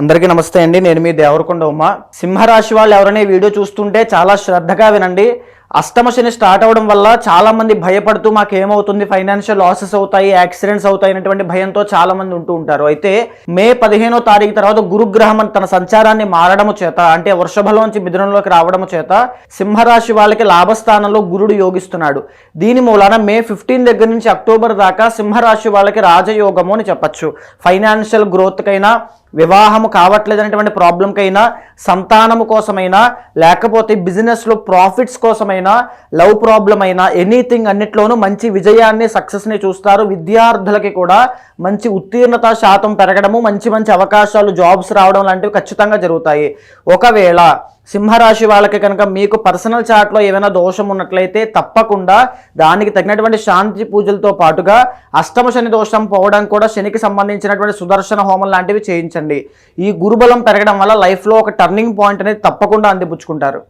అందరికీ నమస్తే అండి. నేను మీ దేవరకొండ ఉమ. సింహరాశి వాళ్ళు ఎవరైనా ఈ వీడియో చూస్తుంటే చాలా శ్రద్ధగా వినండి. అష్టమ శని స్టార్ట్ అవ్వడం వల్ల చాలా మంది భయపడుతూ మాకేమవుతుంది, ఫైనాన్షియల్ లాసెస్ అవుతాయి, యాక్సిడెంట్స్ అవుతాయి అనేటువంటి భయంతో చాలా మంది ఉంటూ ఉంటారు. అయితే మే 15వ తారీఖు తర్వాత గురుగ్రహం తన సంచారాన్ని మారడము చేత, అంటే వృషభంలోంచి మిథునంలోకి రావడము చేత సింహరాశి వాళ్ళకి లాభస్థానంలో గురుడు యోగిస్తున్నాడు. దీని మూలాన మే 15 దగ్గర నుంచి అక్టోబర్ దాకా సింహరాశి వాళ్ళకి రాజయోగము అని చెప్పచ్చు. ఫైనాన్షియల్ గ్రోత్కైనా, వివాహము కావట్లేదు అనేటువంటి ప్రాబ్లంకైనా, సంతానము కోసమైనా, లేకపోతే బిజినెస్లో ప్రాఫిట్స్ కోసమైనా, లవ్ ప్రాబ్లం అయినా, ఎనీథింగ్ అన్నిట్లోనూ మంచి విజయాన్ని, సక్సెస్ని చూస్తారు. విద్యార్థులకి కూడా మంచి ఉత్తీర్ణత శాతం పెరగడము, మంచి మంచి అవకాశాలు, జాబ్స్ రావడం లాంటివి ఖచ్చితంగా జరుగుతాయి. ఒకవేళ సింహరాశి వాళ్ళకి కనుక మీకు పర్సనల్ చార్ట్లో ఏమైనా దోషం ఉన్నట్లయితే తప్పకుండా దానికి తగినటువంటి శాంతి పూజలతో పాటుగా అష్టమ శని దోషం పోవడం కూడా, శనికి సంబంధించినటువంటి సుదర్శన హోమం లాంటివి చేయించండి. ఈ గురుబలం పెరగడం వల్ల లైఫ్లో ఒక టర్నింగ్ పాయింట్ అనేది తప్పకుండా అందిపుచ్చుకుంటారు.